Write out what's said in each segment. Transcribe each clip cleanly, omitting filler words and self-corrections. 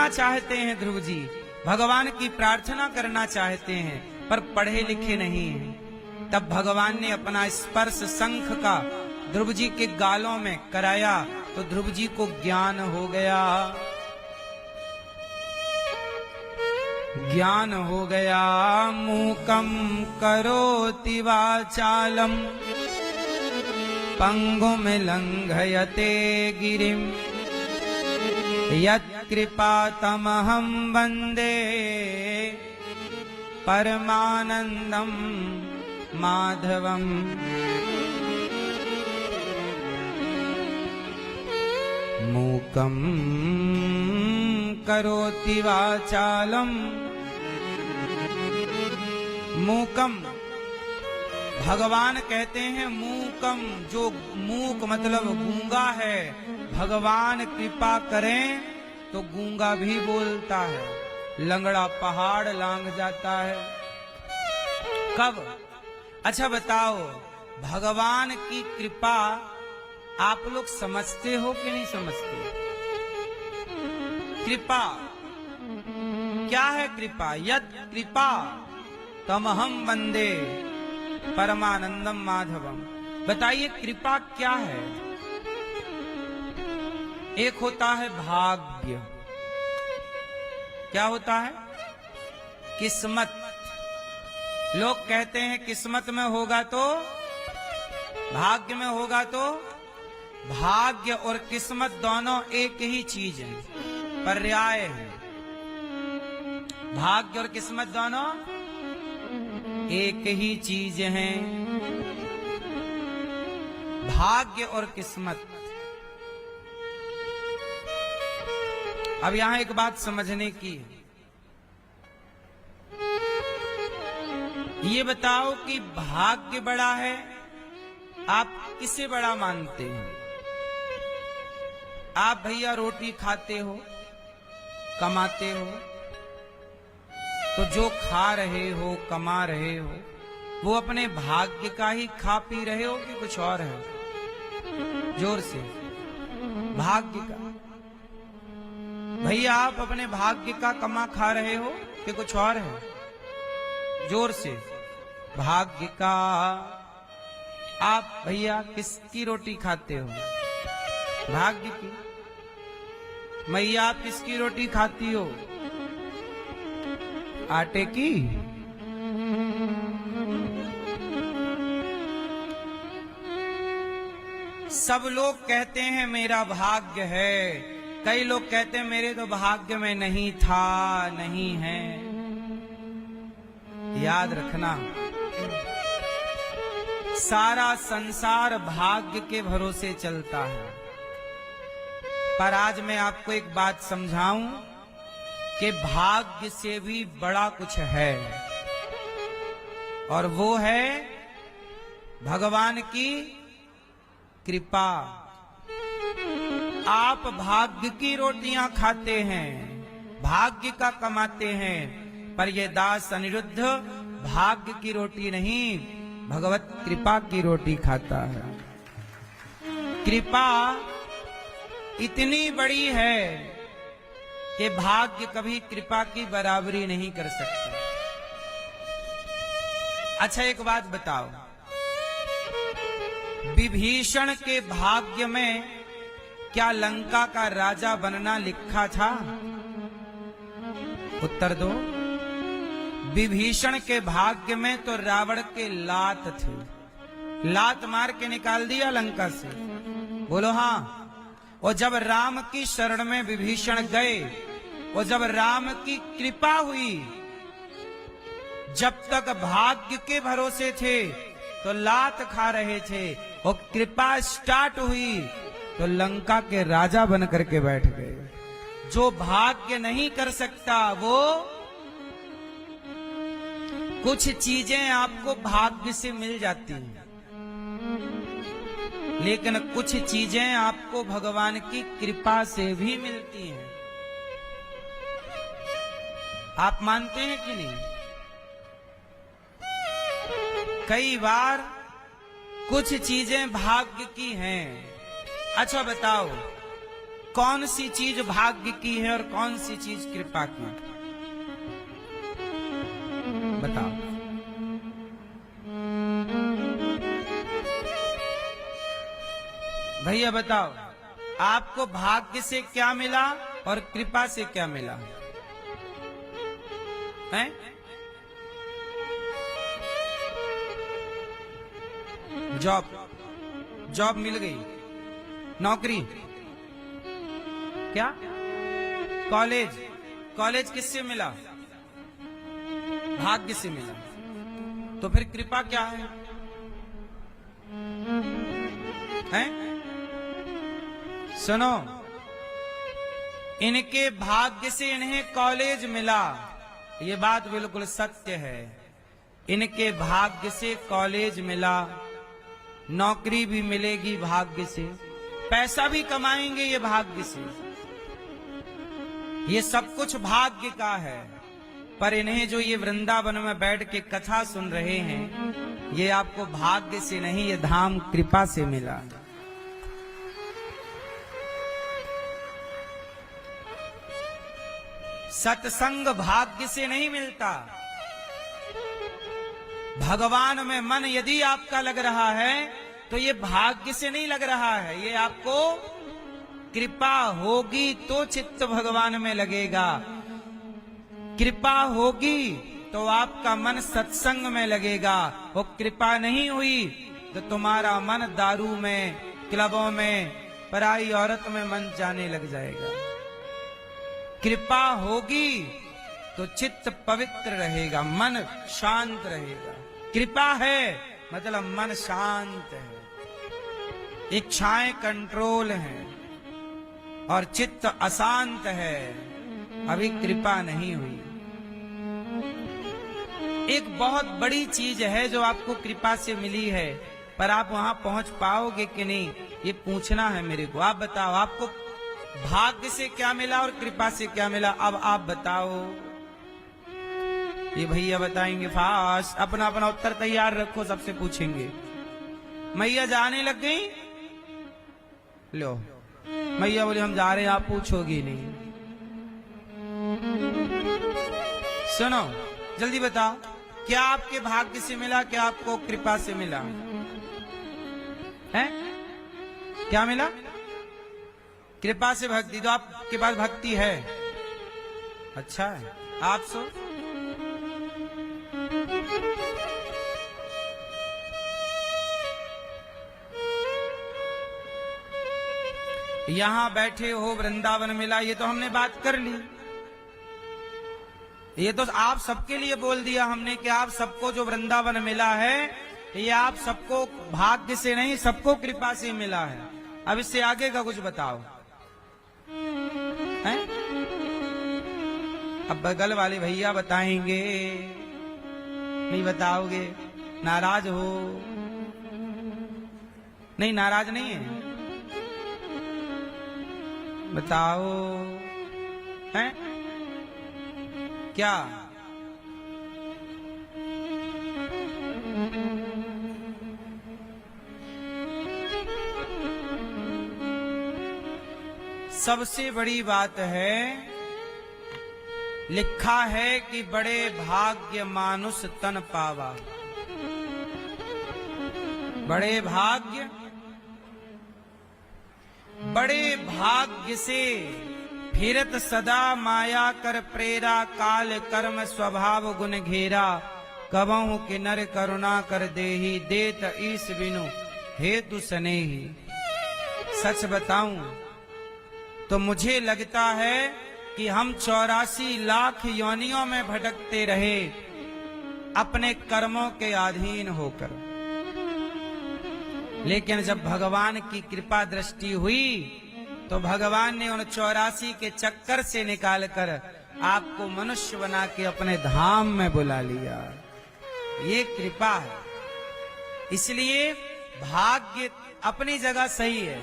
सुनना चाहते हैं ध्रुव जी, भगवान की प्रार्थना करना चाहते हैं, पर पढ़े लिखे नहीं हैं। तब भगवान ने अपना स्पर्श शंख का ध्रुव जी के गालों में कराया तो ध्रुव जी को ज्ञान हो गया। ज्ञान हो गया। मूकं करोति वाचालम पंगुम लंघयते गिरिम यत्कृपातमहं वन्दे परमानंदम माधवम। मूकं करोति वाचालम। मूकम भगवान कहते हैं मूकम, जो मूक मतलब गूंगा है, भगवान कृपा करें तो गूंगा भी बोलता है, लंगड़ा पहाड़ लांघ जाता है। कब? अच्छा बताओ, भगवान की कृपा आप लोग समझते हो कि नहीं समझते? कृपा क्या है? कृपा यद कृपा तमहम वंदे परमानंदम माधवम। बताइए कृपा क्या है? एक होता है भाग्य। क्या होता है? किस्मत। लोग कहते हैं किस्मत में होगा तो, भाग्य में होगा तो। भाग्य और किस्मत दोनों एक ही चीज है, पर्याय है। भाग्य और किस्मत दोनों एक ही चीज है। भाग्य और किस्मत। अब यहां एक बात समझने की है। ये बताओ कि भाग्य बड़ा है, आप किसे बड़ा मानते हैं? आप भैया रोटी खाते हो, कमाते हो, तो जो खा रहे हो, कमा रहे हो, वो अपने भाग्य का ही खा पी रहे हो कि कुछ और है? जोर से। भाग्य का। भैया आप अपने भाग्य का कमा खा रहे हो कि कुछ और है? जोर से। भाग्य का। आप भैया किसकी रोटी खाते हो? भाग्य की। मैया आप किसकी रोटी खाती हो? आटे की। सब लोग कहते हैं मेरा भाग्य है, कई लोग कहते हैं मेरे तो भाग्य में नहीं था, नहीं है। याद रखना, सारा संसार भाग्य के भरोसे चलता है। पर आज मैं आपको एक बात समझाऊं कि भाग्य से भी बड़ा कुछ है, और वो है भगवान की कृपा। आप भाग्य की रोटियां खाते हैं, भाग्य का कमाते हैं, पर ये दास अनिरुद्ध भाग्य की रोटी नहीं, भगवत कृपा की रोटी खाता है। कृपा इतनी बड़ी है कि भाग्य कभी कृपा की बराबरी नहीं कर सकता। अच्छा एक बात बताओ, विभीषण के भाग्य में क्या लंका का राजा बनना लिखा था? उत्तर दो। विभीषण के भाग्य में तो रावण के लात थे, लात मार के निकाल दिया लंका से। बोलो हाँ। और जब राम की शरण में विभीषण गए, और जब राम की कृपा हुई, जब तक भाग्य के भरोसे थे तो लात खा रहे थे, और कृपा स्टार्ट हुई तो लंका के राजा बन करके बैठ गए। जो भाग्य नहीं कर सकता, वो कुछ चीजें आपको भाग्य से मिल जाती हैं, लेकिन कुछ चीजें आपको भगवान की कृपा से भी मिलती हैं। आप मानते हैं कि नहीं? कई बार कुछ चीजें भाग्य की हैं। अच्छा बताओ, कौन सी चीज भाग्य की है और कौन सी चीज कृपा की? बताओ। भैया बताओ, आपको भाग्य से क्या मिला और कृपा से क्या मिला है? जॉब मिल गई, नौकरी, क्या कॉलेज किससे मिला? भाग्य से मिला। तो फिर कृपा क्या है? हैं? सुनो, इनके भाग्य से इन्हें कॉलेज मिला, ये बात बिल्कुल सत्य है। इनके भाग्य से कॉलेज मिला, नौकरी भी मिलेगी भाग्य से, पैसा भी कमाएंगे ये भाग्य से, ये सब कुछ भाग्य का है। पर इन्हें जो ये वृंदावन में बैठ के कथा सुन रहे हैं, ये आपको भाग्य से नहीं, ये धाम कृपा से मिला। सत्संग भाग्य से नहीं मिलता। भगवान में मन यदि आपका लग रहा है तो ये भाग्य से नहीं लग रहा है, ये आपको कृपा होगी तो चित्त भगवान में लगेगा। कृपा होगी तो आपका मन सत्संग में लगेगा। वो कृपा नहीं हुई तो तुम्हारा मन दारू में, क्लबों में, पराई औरत में मन जाने लग जाएगा। कृपा होगी तो चित्त पवित्र रहेगा, मन शांत रहेगा। कृपा है मतलब मन शांत है, इच्छाएं कंट्रोल हैं और चित्त अशांत है। अभी कृपा नहीं हुई। एक बहुत बड़ी चीज है जो आपको कृपा से मिली है, पर आप वहां पहुंच पाओगे कि नहीं, ये पूछना है मेरे को। आप बताओ, आपको भाग्य से क्या मिला और कृपा से क्या मिला? अब आप बताओ। ये भैया बताएंगे फास्ट। अपना अपना उत्तर तैयार रखो, सबसे पूछेंगे। मैया जाने लग गई? लो, मैया बोले हम जा रहे हैं, आप पूछोगी नहीं। सुनो, जल्दी बताओ, क्या आपके भाग्य से मिला, क्या आपको कृपा से मिला है? क्या मिला? कृपा से भक्ति। तो आपके पास भक्ति है, अच्छा है। आप सो यहां बैठे हो, वृंदावन मिला, ये तो हमने बात कर ली। ये तो आप सबके लिए बोल दिया हमने कि आप सबको जो वृंदावन मिला है, ये आप सबको भाग्य से नहीं, सबको कृपा से मिला है। अब इससे आगे का कुछ बताओ है? अब बगल वाले भैया बताएंगे, नहीं बताओगे? नाराज हो? नहीं, नाराज नहीं है, बताओ हैं? क्या? सबसे बड़ी बात है, लिखा है कि बड़े भाग्य मानुष तन पावा। बड़े भाग्य, बड़े भाग्य से फिरत सदा माया कर प्रेरा, काल कर्म स्वभाव गुण घेरा, कबहु कि नर करुणा कर देही, देत ईस बिनु हेतु सनेही। सच बताऊं तो मुझे लगता है कि हम 84 लाख योनियों में भटकते रहे अपने कर्मों के अधीन होकर, लेकिन जब भगवान की कृपा दृष्टि हुई तो भगवान ने उन 84 के चक्कर से निकालकर आपको मनुष्य बना के अपने धाम में बुला लिया। ये कृपा है। इसलिए भाग्य अपनी जगह सही है,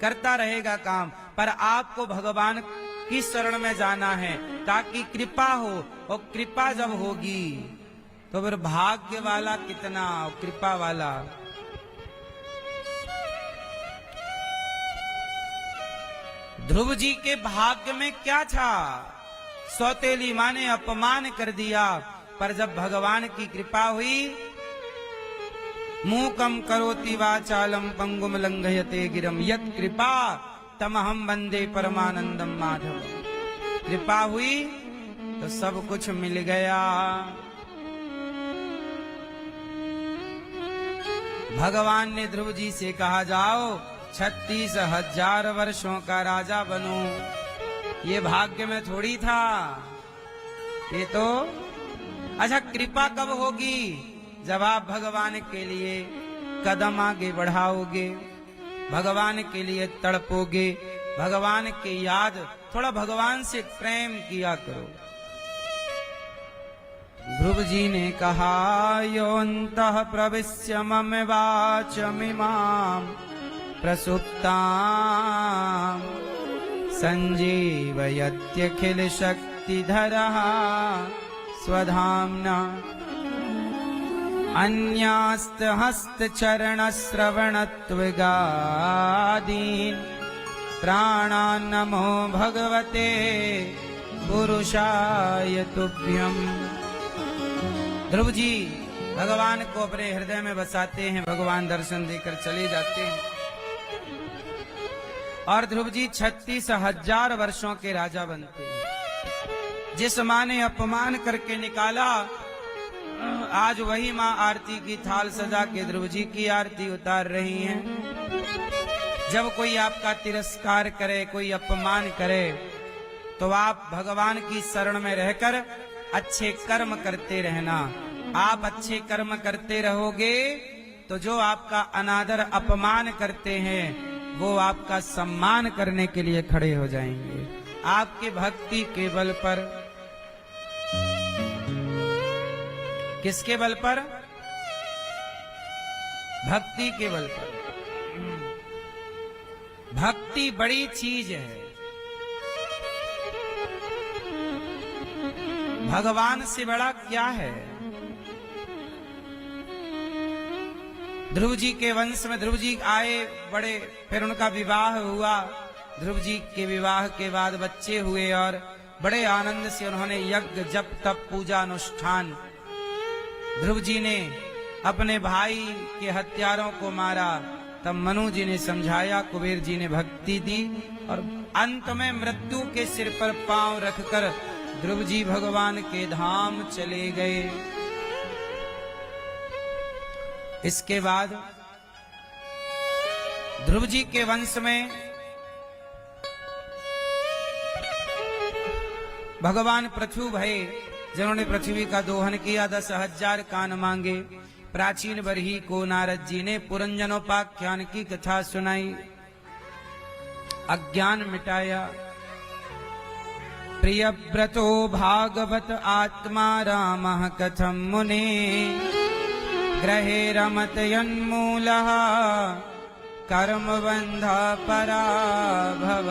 करता रहेगा काम, पर आपको भगवान की शरण में जाना है ताकि कृपा हो। और कृपा जब होगी तो फिर भाग्य वाला कितना और कृपा वाला। ध्रुव जी के भाग्य में क्या था? सौतेली मां ने अपमान कर दिया, पर जब भगवान की कृपा हुई, मूकम करोति वाचालम पंगुम लंघयते गिरम यत् कृपा तमहम वंदे परमानंदम माधव। कृपा हुई तो सब कुछ मिल गया। भगवान ने ध्रुव जी से कहा, जाओ 36,000 वर्षों का राजा बनो। ये भाग्य में थोड़ी था, ये तो अच्छा कृपा कब होगी? जब आप भगवान के लिए कदम आगे बढ़ाओगे, भगवान के लिए तड़पोगे, भगवान के याद, थोड़ा भगवान से प्रेम किया करो। ध्रुव जी ने कहा, योऽन्तः प्रविश्य मम वाचमिमां प्रसुप्तां संजीवयत्यखिल शक्तिधरः स्वधाम्ना अन्यास्तहस्तचरणश्रवणत्वगादीन् प्राणान् नमो भगवते पुरुषाय तुभ्यम्। ध्रुव जी भगवान को अपने हृदय में बसाते हैं, भगवान दर्शन देकर चले जाते हैं। और ध्रुव जी 36,000 वर्षों के राजा बनते हैं। जिस मां ने अपमान करके निकाला, आज वही मां आरती की थाल सजा के ध्रुव जी की आरती उतार रही हैं। जब कोई आपका तिरस्कार करे, कोई अपमान करे, तो आप भगवान की शरण में रहकर अच्छे कर्म करते रहना। आप अच्छे कर्म करते रहोगे तो जो आपका अनादर अपमान करते हैं वो आपका सम्मान करने के लिए खड़े हो जाएंगे। आपकी भक्ति के बल पर, किसके बल पर? भक्ति के बल पर। भक्ति बड़ी चीज है। भगवान से बड़ा क्या है? ध्रुव जी के वंश में ध्रुव जी आए बड़े, फिर उनका विवाह हुआ। ध्रुव जी के विवाह के बाद बच्चे हुए और बड़े आनंद से उन्होंने यज्ञ जप तप पूजा अनुष्ठान। ध्रुव जी ने अपने भाई के हत्यारों को मारा, तब मनु जी ने समझाया, कुबेर जी ने भक्ति दी और अंत में मृत्यु के सिर पर पांव रखकर ध्रुव जी भगवान के धाम चले गए। इसके बाद ध्रुव जी के वंश में भगवान पृथु भये, जिन्होंने पृथ्वी का दोहन किया, 10,000 कान मांगे। प्राचीन बरही को नारद जी ने पुरंजनोपाख्यान की कथा सुनाई, अज्ञान मिटाया। प्रियव्रतो भागवत आत्मा रामः कथं मुने ग्रहे रमत यन्मूलः कर्मबन्ध पराभव।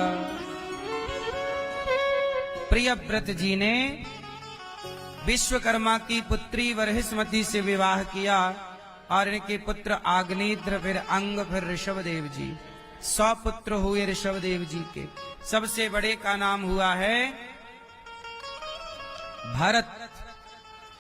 प्रियव्रत जी ने विश्वकर्मा की पुत्री वरहिस्मती से विवाह किया और इनके पुत्र आग्नेत्र, फिर अंग, फिर ऋषभदेव जी। 100 पुत्र हुए ऋषभदेव जी के। सबसे बड़े का नाम हुआ है भरत।